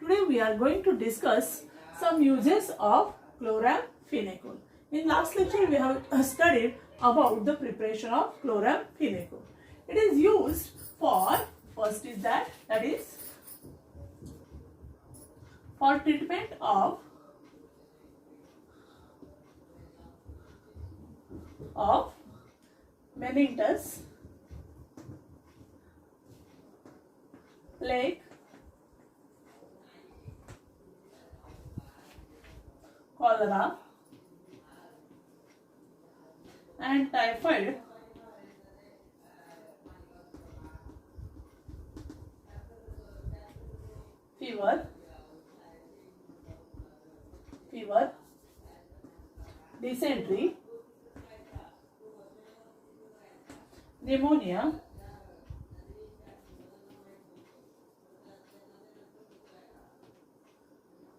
Today we are going to discuss some uses of chloramphenicol. In last lecture we have studied about the preparation of chloramphenicol. It is used for, first is that is for treatment of meningitis, plague, cholera and typhoid fever, dysentery, pneumonia,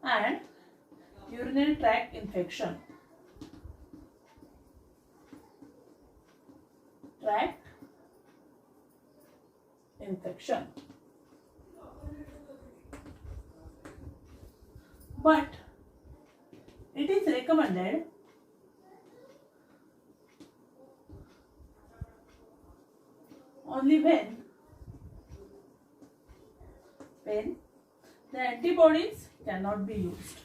and urinary tract infection. But it is recommended only when the antibodies cannot be used.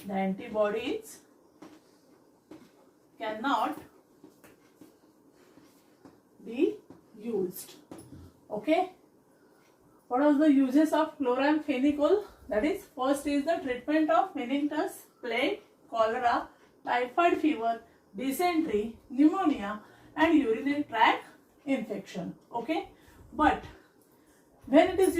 The antibodies cannot be used. Okay. What are the uses of chloramphenicol? That is, first is the treatment of meningitis, plague, cholera, typhoid fever, dysentery, pneumonia and urinary tract infection. Okay. But when it is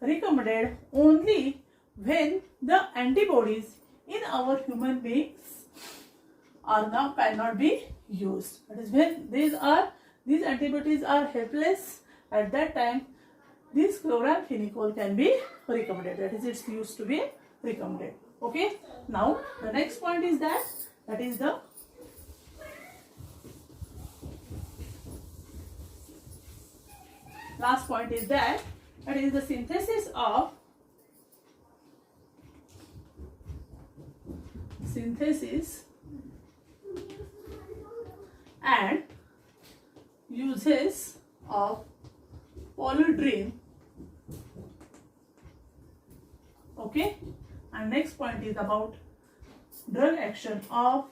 recommended only when the antibodies in our human beings are now cannot be used. That is, when these antibodies are helpless, at that time this chloramphenicol can be recommended. That is, it's used to be recommended. Okay. Now the next point is that is the last point is that is the synthesis and uses of polydrine. Okay. And next point is about drug action of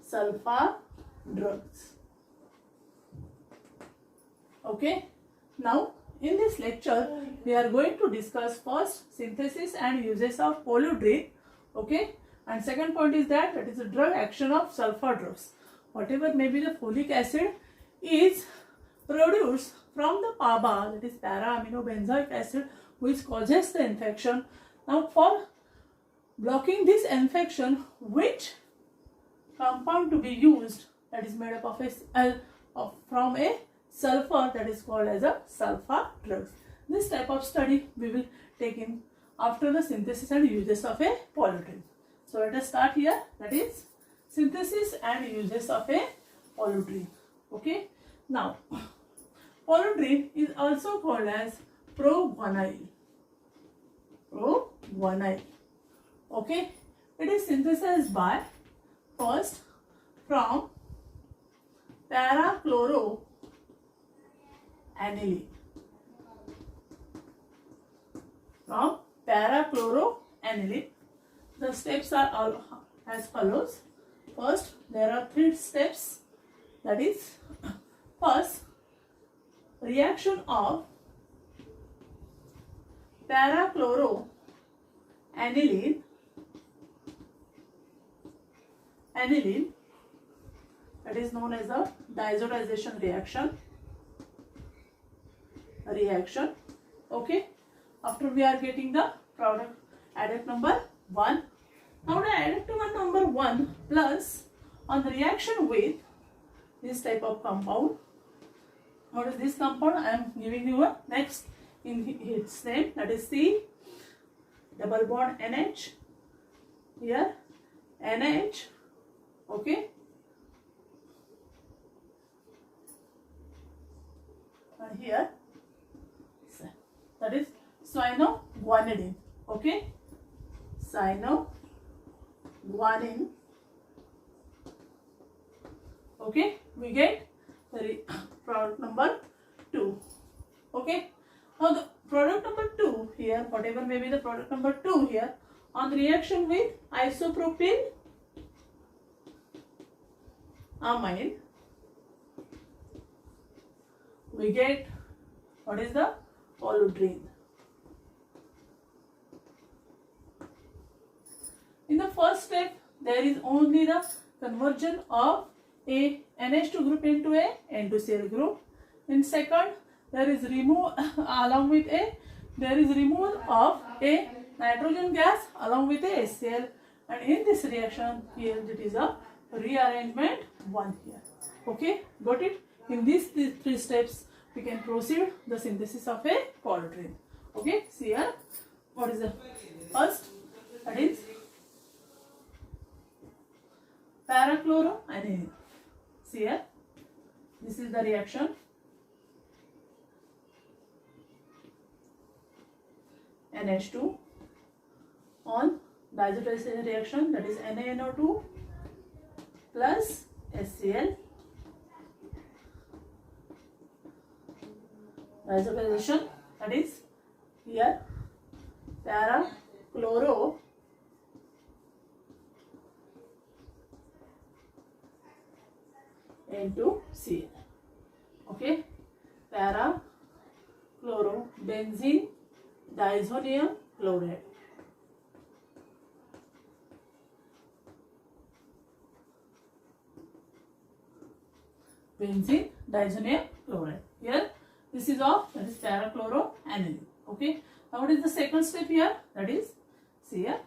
sulfa drugs. Okay. Now in this lecture we are going to discuss first synthesis and uses of polydrine. Okay. And second point is that is the drug action of sulfa drugs. Whatever may be the folic acid is produced from the PABA, that is para-aminobenzoic acid, which causes the infection. Now for blocking this infection, which compound to be used, that is made up of from a sulfur, that is called as a sulfa drugs. This type of study we will take in after the synthesis and uses of a polydrine. So let us start here, that is synthesis and uses of a polydrine. Okay. Now polydrine is also called as provanil. Okay. It is synthesized by first from para-chloroaniline. The steps are all as follows. First, there are 3 steps. That is, first, reaction of para-chloroaniline that is known as the diazotization reaction. Okay. After we are getting the product adduct number 1. Now the adduct number 1 plus on the reaction with this type of compound. What is this compound? I am giving you a next in its name, that is C double bond NH. Here NH. Okay. and here that is cyanoguanidine. Okay, cyanoguanine. Okay, we get the product number 2. Okay, now the product number 2 here, whatever may be the product number 2 here, on reaction with isopropyl amine, we get what is the polydrine. In the first step, there is only the conversion of a NH2 group into a N2Cl group. In second, there is removal of a nitrogen gas along with a HCl, and in this reaction here it is a rearrangement 1 here. Okay, got it? In these 3 steps we can proceed the synthesis of a polydrine. Okay, see here what is the first, that is parachloroaniline. See here, this is the reaction. NH2 on diazotization reaction, that is NaNO2 plus HCl. Diazotization, that is here parachloro into Cl. Okay, parachlorobenzene diazonium chloride. Benzene diazonium chloride. Here this is of, that is parachloroaniline. Okay, now what is the second step here? That is, see here,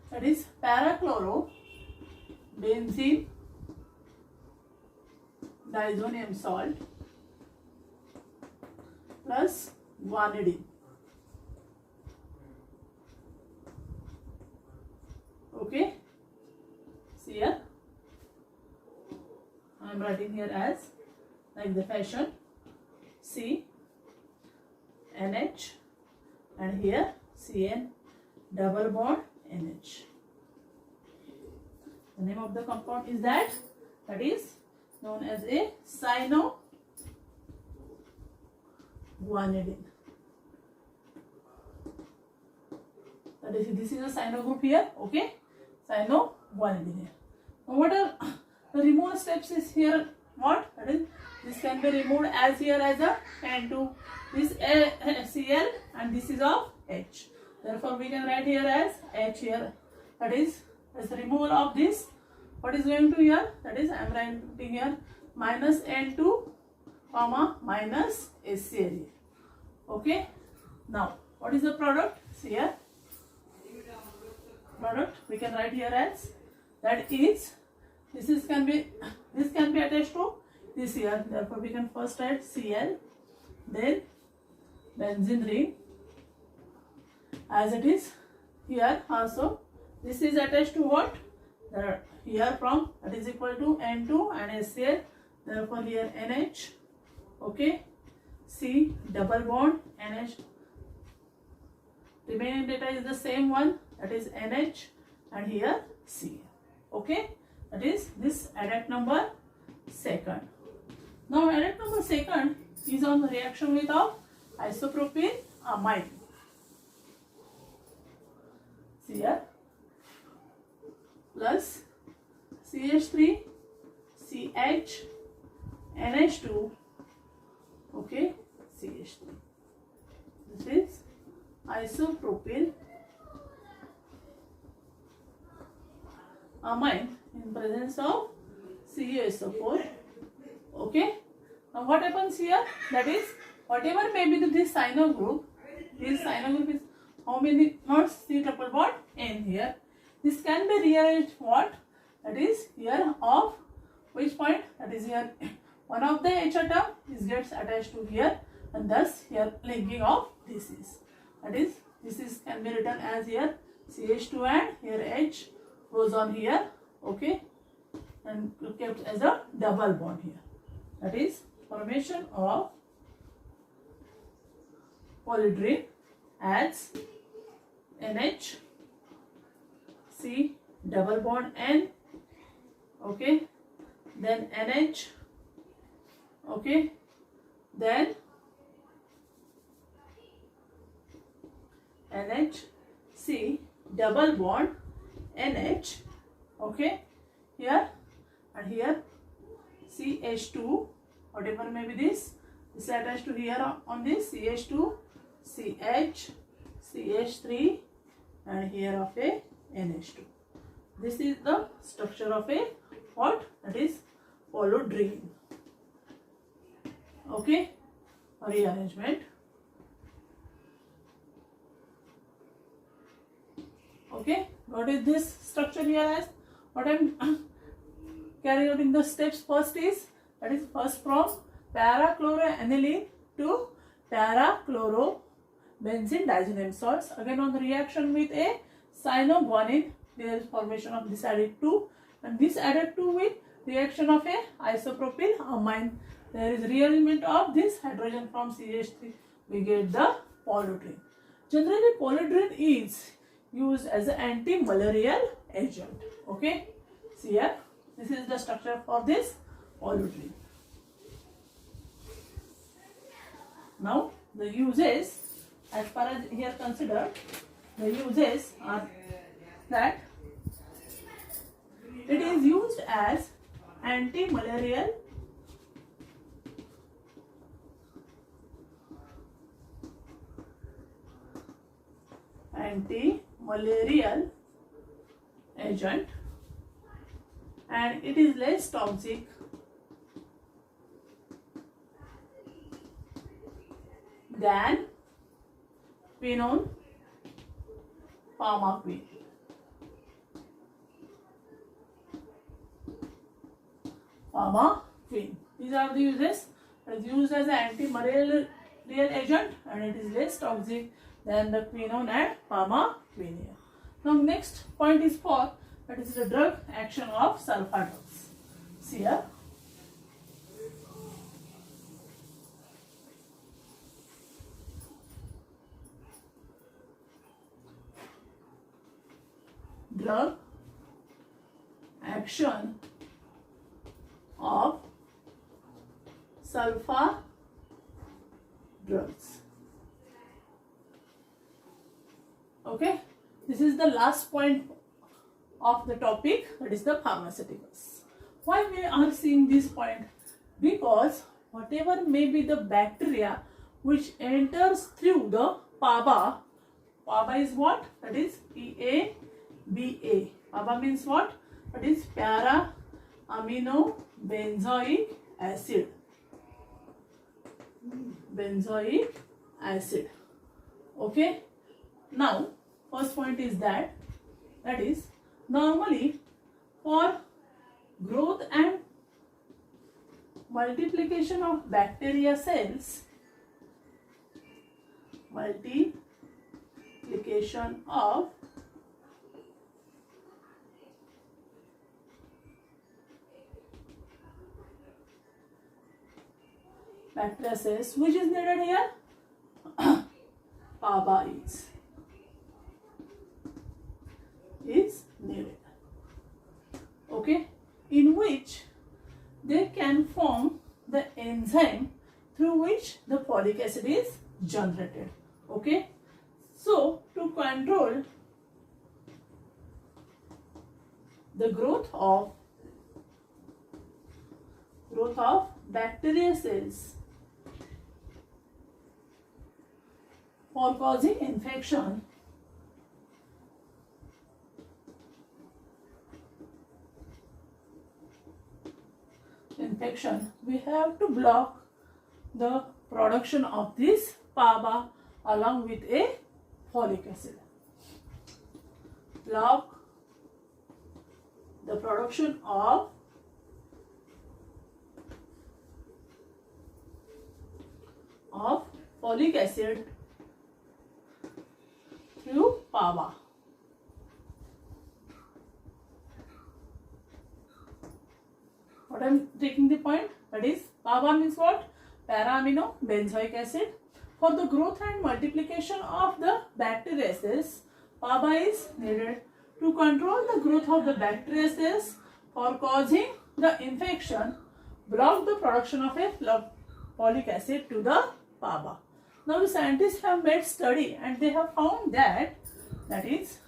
that is parachlorobenzene diazonium salt plus guanidine. Okay, see here, I am writing here as like the fashion C NH and here CN double bond NH. The name of the compound is that is known as a cyanoguanidine. That is, this is a cyano group here. Okay, cyanoguanidine here. Now what are the removal steps is here? What? That is, this can be removed as here as a N2, this Cl, and this is of H. Therefore, we can write here as H here. That is, as the removal of this, what is going to here? That is, I am writing here minus N2, comma minus HCl. Okay. Now, what is the product? See here. Product we can write here as, that is, this can be attached to this here. Therefore, we can first write Cl, then benzene ring, as it is here also. This is attached to what? Here from, that is equal to N2 and HCl. Therefore, here NH. Okay, C double bond NH. Remaining data is the same one, that is NH, and here C. Okay, that is this adduct number 2nd. Now adduct number 2nd is on the reaction with of isopropyl amide. See here, plus CH3 CH NH2. Okay, CH3. This is isopropyl amine in presence of CuSO4. Okay. Now what happens here? That is, whatever may be this cyano group is how many nodes? C triple bond N here. This can be rearranged what? That is here of which point? That is here one of the H atom gets attached to here, and thus here linking of this is. That is, this is can be written as here CH2 and here H goes on here, okay, and kept as a double bond here. That is formation of polydrine adds NH, C double bond N, okay, then NH, okay, then NH, C double bond NH, okay, here and here CH2, whatever may be this is attached to here on this CH2, CH, CH3 and here of a NH2. This is the structure of a what? That is polydrine. Okay, rearrangement. Okay, what is this structure here as? What I am carrying out in the steps first is, that is first from parachloroaniline to parachlorobenzene diazenyl salts. Again on the reaction with a cyanoguanine, there is formation of this added 2 and this added 2 with reaction of a isopropyl amine. There is rearrangement of this hydrogen from CH3. We get the polydrine. Generally polydrine is used as an anti-malarial agent. Okay, see here, this is the structure for this polydrine. Now the uses, as far as here considered, the uses are that it is used as anti-malarial agent and it is less toxic than quinone, pharmaquine. These are the uses. It is used as an anti-malarial agent and it is less toxic than the quinone and pharmaquine. Now next point is for, that is the drug action of sulfa drugs. See here. Drug action of sulfa drugs. Okay, this is the last point of the topic, that is the pharmaceuticals. Why we are seeing this point? Because whatever may be the bacteria which enters through the PABA, PABA is what? That is PABA. PABA means what? That is para amino benzoic acid. Benzoic acid. Okay. Now, first point is that is normally for growth and multiplication of bacteria cells, multiplication of bacteria cells, which is needed here? PABA is needed. Okay, in which they can form the enzyme through which the folic acid is generated. Okay, so to control the growth of bacteria cells for causing infection, we have to block the production of this PABA along with a folic acid. Block the production of folic acid through PABA. What I'm taking the point, that is PABA means what? Para-amino benzoic acid. For the growth and multiplication of the bacteria cells, PABA is needed to control the growth of the bacteria cells for causing the infection, block the production of a folic acid to the PABA. Now the scientists have made study and they have found that is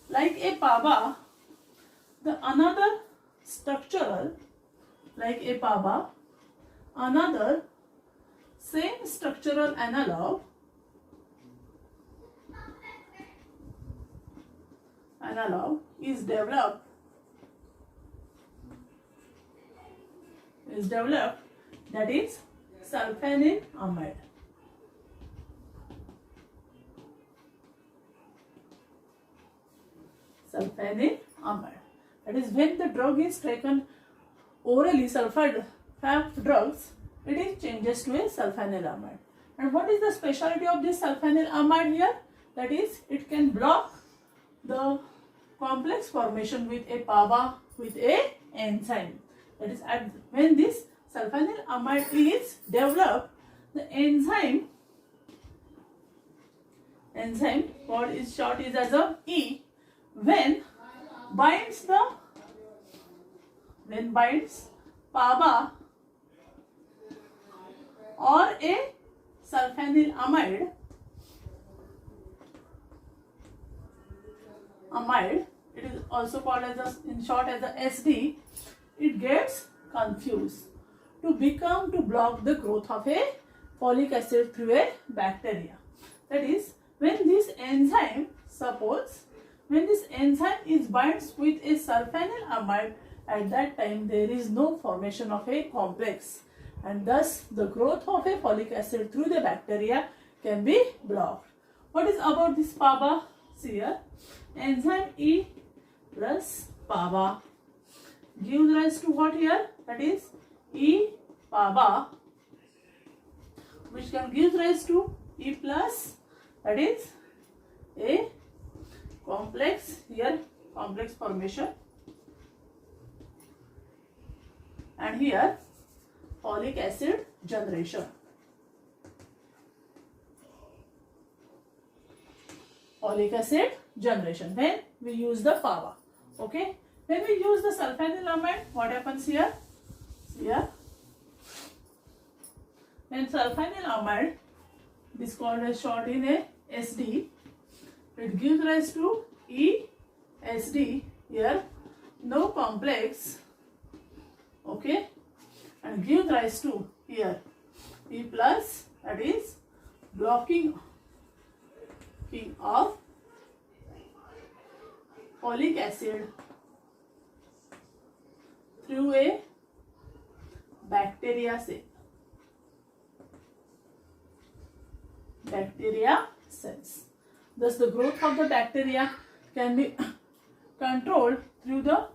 like a PABA, the another structural, like a PABA, another same structural analog is developed that is sulfanylamide. Sulfanylamide. That is when the drug is taken orally, sulfide drugs, it changes to a sulfanylamide. And what is the specialty of this sulfanylamide here? That is, it can block the complex formation with a PABA with a enzyme. That is, when this sulfanylamide is developed, the enzyme called is short is as a E, when binds PABA or a sulfanylamide, it is also called as in short as a SD, it gets confused to block the growth of a folic acid through a bacteria. That is, when this enzyme is binds with a sulfanylamide, at that time there is no formation of a complex, and thus the growth of a folic acid through the bacteria can be blocked. What is about this PABA? See here, enzyme E plus PABA gives rise to what here? That is E PABA, which can give rise to E plus, that is a complex, here complex formation, and here folic acid generation. Folic acid generation when we use the PABA. Okay, when we use the sulfanylamide, what happens here? Here, when sulfanylamide is called as short in a SD, it gives rise to ESD, here no complex, okay, and gives rise to here E plus, that is blocking of folic acid through a bacteria cells. Thus the growth of the bacteria can be controlled through the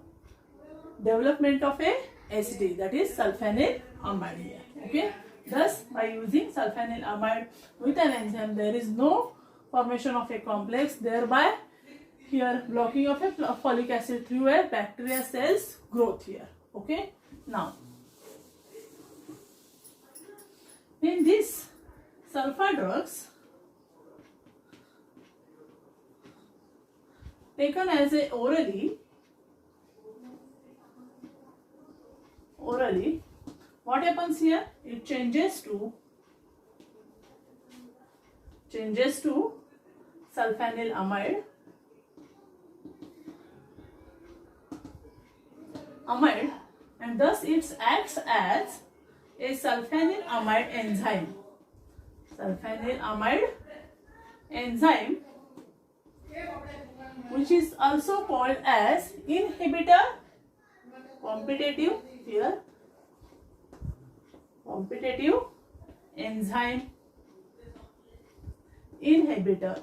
development of a SD, that is sulfanylamide here. Okay, thus by using sulfanylamide with an enzyme, there is no formation of a complex, thereby here blocking of a folic acid through a bacteria cells growth here. Okay, now in these sulfa drugs taken as a orally, what happens here? It changes to sulfanylamide, and thus it acts as a sulfanylamide enzyme, which is also called as inhibitor, competitive enzyme inhibitor.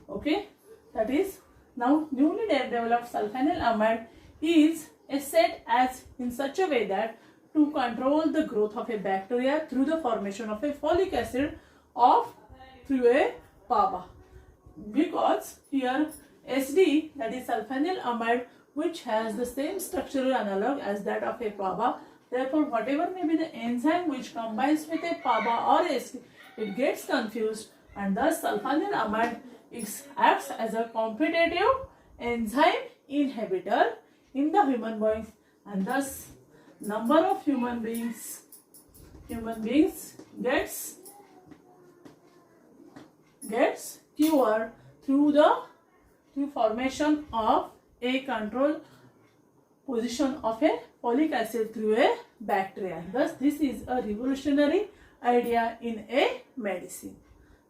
Okay, that is, now newly developed sulfanylamide is set as in such a way that to control the growth of a bacteria through the formation of a folic acid through a PABA, because here SD, that is sulfanylamide, which has the same structural analog as that of a PABA. Therefore, whatever may be the enzyme which combines with a PABA or SD, it gets confused, and thus sulfanylamide acts as a competitive enzyme inhibitor in the human beings, and thus number of human beings gets cured through formation of a control position of a folic acid through a bacteria. Thus, this is a revolutionary idea in a medicine.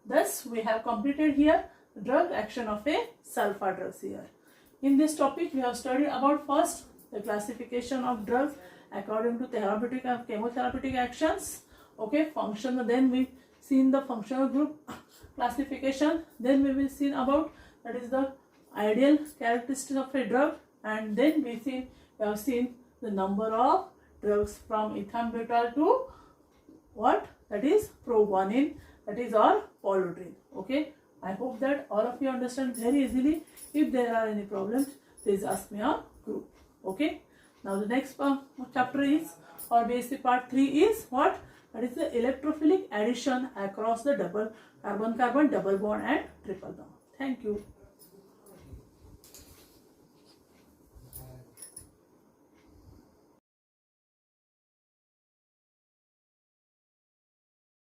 Thus, we have completed here drug action of a sulfa drugs here. In this topic, we have studied about first the classification of drugs according to therapeutic and chemotherapeutic actions. Okay, functional. Then we seen the functional group classification. Then we will see about that is the ideal characteristics of a drug, and then we have seen the number of drugs from ethambutol to what, that is proguanil, that is our polidrine. Okay, I hope that all of you understand very easily. If there are any problems, please ask me on group. Okay, now the next chapter is, or BSc part 3 is what, that is the electrophilic addition across the double carbon double bond and triple bond. Thank you.